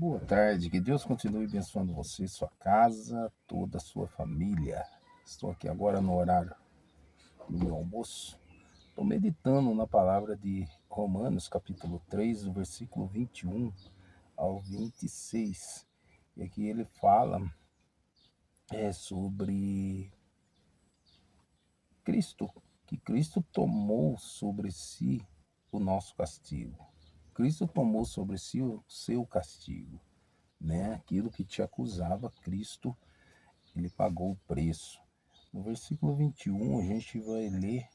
Boa tarde, que Deus continue abençoando você, sua casa, toda a sua família. Estou aqui agora no horário do meu almoço. Estou meditando na palavra de Romanos, capítulo 3, do versículo 21 ao 26. E aqui ele fala sobre Cristo, que Cristo tomou sobre si o nosso castigo. Cristo tomou sobre si o seu castigo, né? Aquilo que te acusava, Cristo, ele pagou o preço. No versículo 21, a gente vai ler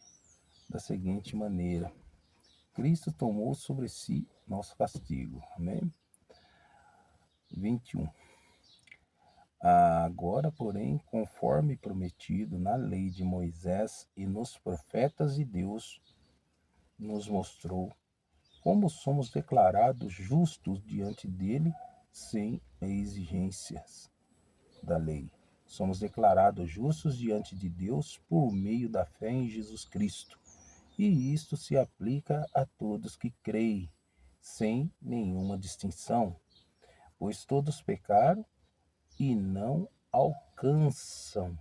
da seguinte maneira: Cristo tomou sobre si nosso castigo. Amém? 21. Agora, porém, conforme prometido na lei de Moisés e nos profetas de Deus, nos mostrou como somos declarados justos diante dele sem exigências da lei. Somos declarados justos diante de Deus por meio da fé em Jesus Cristo. E isto se aplica a todos que creem, sem nenhuma distinção, pois todos pecaram e não alcançam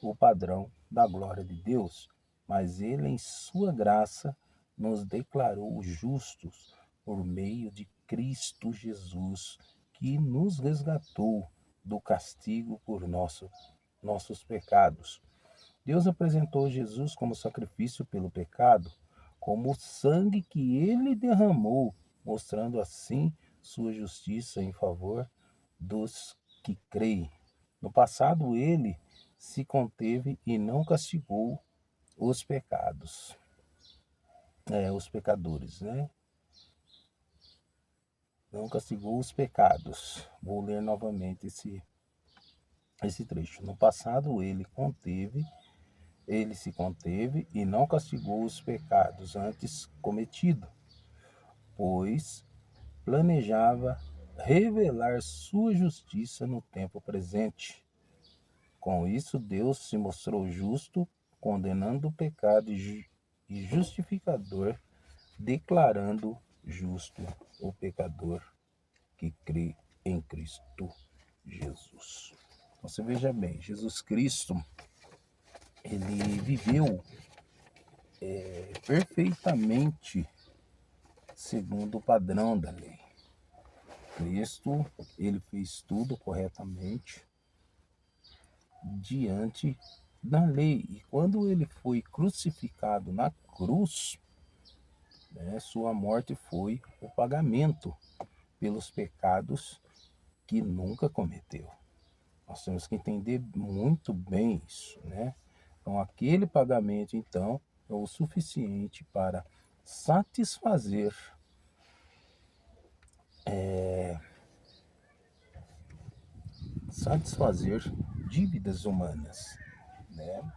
o padrão da glória de Deus, mas ele, em sua graça, nos declarou justos por meio de Cristo Jesus, que nos resgatou do castigo por nossos pecados. Deus apresentou Jesus como sacrifício pelo pecado, como o sangue que ele derramou, mostrando assim sua justiça em favor dos que creem. No passado, ele se conteve e não castigou os os pecadores, né? Não castigou os pecados. Vou ler novamente esse trecho. No passado, ele se conteve e não castigou os pecados antes cometidos, pois planejava revelar sua justiça no tempo presente. Com isso, Deus se mostrou justo, condenando o pecado e justificador, declarando justo o pecador que crê em Cristo Jesus. Você veja bem, Jesus Cristo, ele viveu perfeitamente segundo o padrão da lei. Cristo, ele fez tudo corretamente diante da lei. E quando ele foi crucificado na cruz, né, sua morte foi o pagamento pelos pecados que nunca cometeu. Nós temos que entender muito bem isso, né? Então, aquele pagamento, então, é o suficiente para satisfazer satisfazer dívidas humanas, né?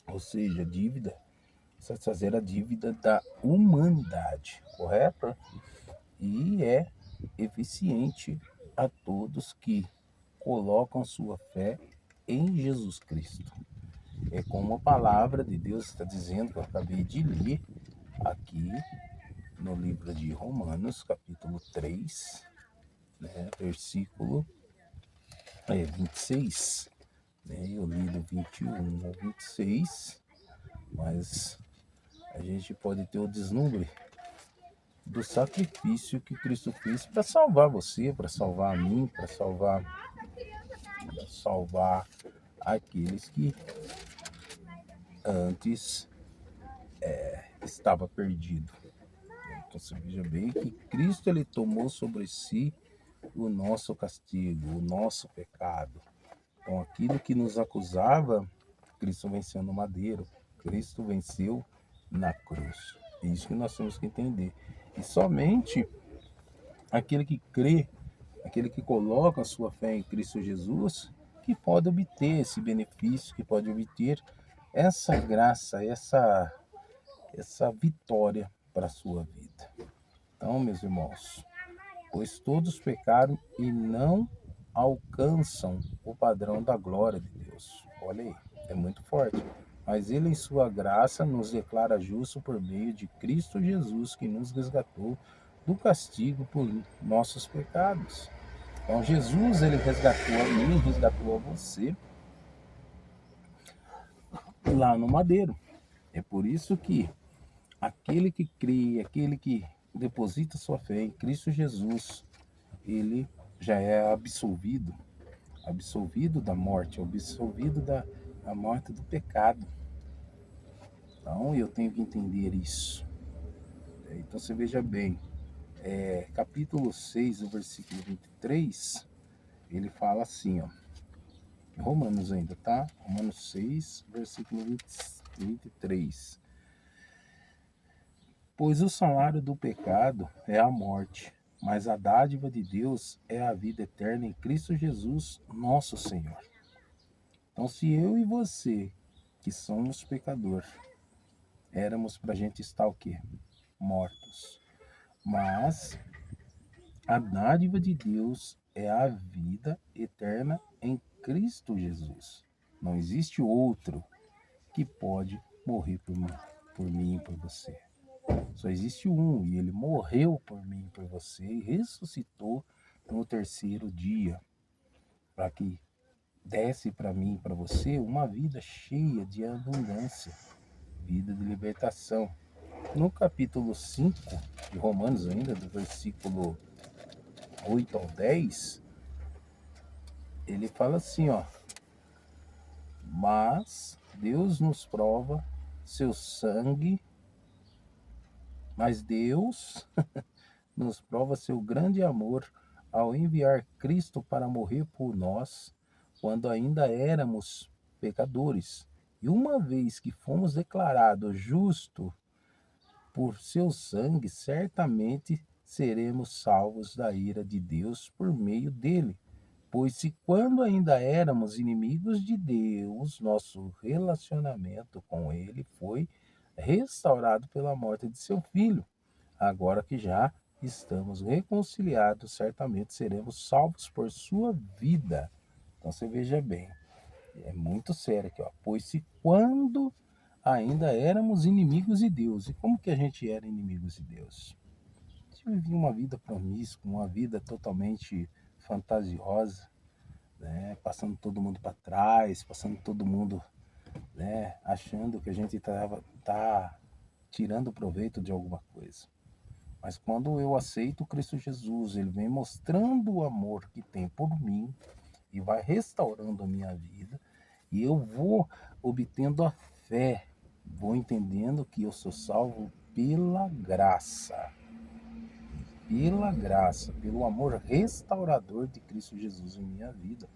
Ou seja, satisfazer a dívida da humanidade, correto? E é eficiente a todos que colocam sua fé em Jesus Cristo. É como a palavra de Deus está dizendo, que eu acabei de ler aqui no livro de Romanos, capítulo 3, né, versículo 26. Né, eu li do 21 ao 26, mas a gente pode ter o deslumbre do sacrifício que Cristo fez para salvar você, para salvar a mim, para salvar aqueles que antes estava perdido. Então você veja bem que Cristo, ele tomou sobre si o nosso castigo, o nosso pecado. Então aquilo que nos acusava, Cristo venceu no madeiro, Cristo venceu na cruz. É isso que nós temos que entender. E somente aquele que crê, aquele que coloca a sua fé em Cristo Jesus, que pode obter esse benefício, que pode obter essa graça, essa vitória para a sua vida. Então, meus irmãos, pois todos pecaram e não alcançam o padrão da glória de Deus. Olha aí, é muito forte. Mas ele, em sua graça, nos declara justo por meio de Cristo Jesus, que nos resgatou do castigo por nossos pecados. Então Jesus, ele resgatou a mim, resgatou a você lá no madeiro. É por isso que aquele que crê, aquele que deposita sua fé em Cristo Jesus, ele já é absolvido, absolvido da morte, absolvido da morte do pecado. Então eu tenho que entender isso. Então você veja bem, capítulo 6, o versículo 23, ele fala assim, ó, Romanos ainda, tá? Romanos 6, versículo 23. Pois o salário do pecado é a morte, mas a dádiva de Deus é a vida eterna em Cristo Jesus, nosso Senhor. Então, se eu e você, que somos pecadores, éramos para a gente estar o quê? Mortos. Mas a dádiva de Deus é a vida eterna em Cristo Jesus. Não existe outro que pode morrer por mim e por você. Só existe um, e ele morreu por mim e por você e ressuscitou no terceiro dia, para que desse para mim e para você uma vida cheia de abundância, vida de libertação. No capítulo 5 de Romanos, ainda, do versículo 8 ao 10, ele fala assim, ó: mas Deus nos prova seu sangue, mas Deus nos prova seu grande amor ao enviar Cristo para morrer por nós, quando ainda éramos pecadores. E uma vez que fomos declarados justos por seu sangue, certamente seremos salvos da ira de Deus por meio dele. Pois se quando ainda éramos inimigos de Deus, nosso relacionamento com ele foi restaurado pela morte de seu filho. Agora que já estamos reconciliados, certamente seremos salvos por sua vida. Então você veja bem, é muito sério aqui, ó. Pois se quando ainda éramos inimigos de Deus, e como que a gente era inimigos de Deus? A gente vivia uma vida promíscua, uma vida totalmente fantasiosa, né? Passando todo mundo para trás, passando todo mundo, né? Achando que a gente tá tirando proveito de alguma coisa. Mas quando eu aceito Cristo Jesus, ele vem mostrando o amor que tem por mim e vai restaurando a minha vida, e eu vou obtendo a fé, vou entendendo que eu sou salvo pela graça, pelo amor restaurador de Cristo Jesus em minha vida,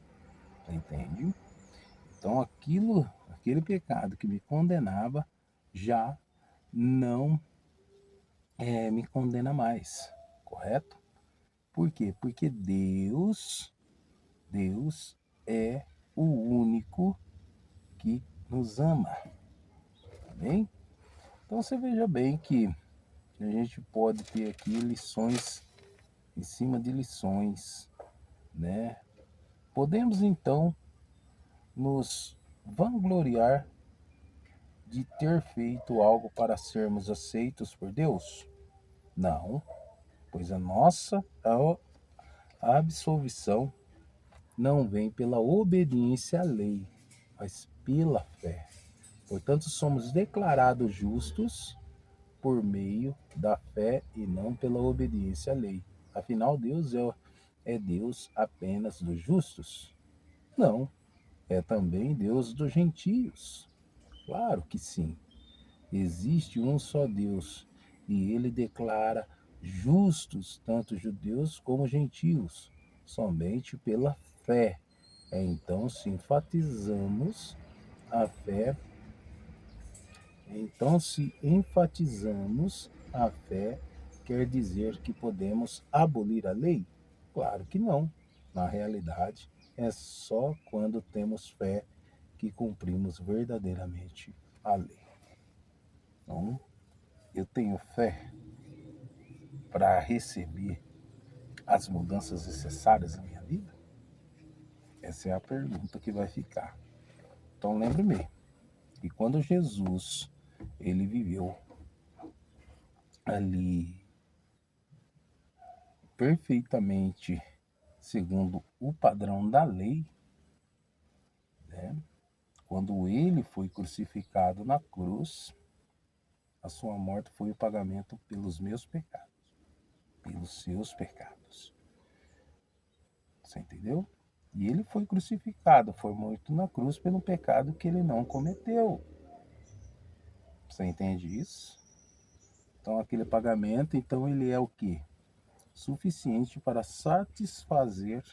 entende? Então aquele pecado que me condenava já não me condena mais, correto? Por quê? Porque Deus é o único que nos ama, tá bem? Então você veja bem que a gente pode ter aqui lições em cima de lições, né? Podemos então nos vangloriar de ter feito algo para sermos aceitos por Deus? Não, pois a nossa absolvição não vem pela obediência à lei, mas pela fé. Portanto, somos declarados justos por meio da fé e não pela obediência à lei. Afinal, Deus é Deus apenas dos justos? Não, é também Deus dos gentios. Claro que sim. Existe um só Deus e ele declara justos tanto judeus como gentios, somente pela fé. Então, se enfatizamos a fé, então se enfatizamos a fé, quer dizer que podemos abolir a lei? Claro que não. Na realidade, é só quando temos fé que cumprimos verdadeiramente a lei. Então, eu tenho fé para receber as mudanças necessárias na minha vida? Essa é a pergunta que vai ficar. Então lembre-me que quando Jesus ele viveu ali perfeitamente segundo o padrão da lei, né? Quando ele foi crucificado na cruz, a sua morte foi o pagamento pelos meus pecados, pelos seus pecados. Você entendeu? E ele foi crucificado, foi morto na cruz pelo pecado que ele não cometeu. Você entende isso? Então aquele pagamento, então ele é o quê? Suficiente para satisfazer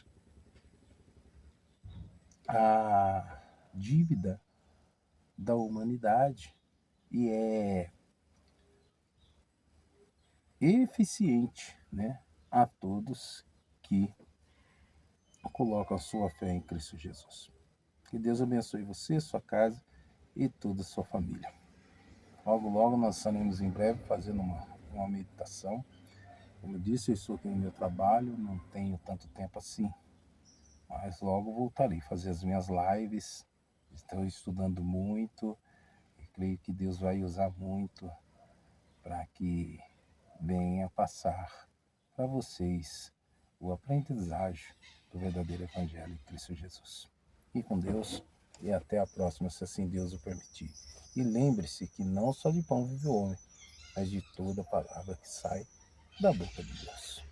a dívida da humanidade e é eficiente, né, a todos que colocam a sua fé em Cristo Jesus. Que Deus abençoe você, sua casa e toda a sua família. Logo, logo nós estaremos em breve fazendo uma meditação. Como eu disse, eu estou aqui no meu trabalho, não tenho tanto tempo assim, mas logo voltarei a fazer as minhas lives. Estou estudando muito e creio que Deus vai usar muito para que venha passar para vocês o aprendizagem do verdadeiro Evangelho em Cristo Jesus. E com Deus, e até a próxima, se assim Deus o permitir. E lembre-se que não só de pão vive o homem, mas de toda palavra que sai da boca de Deus.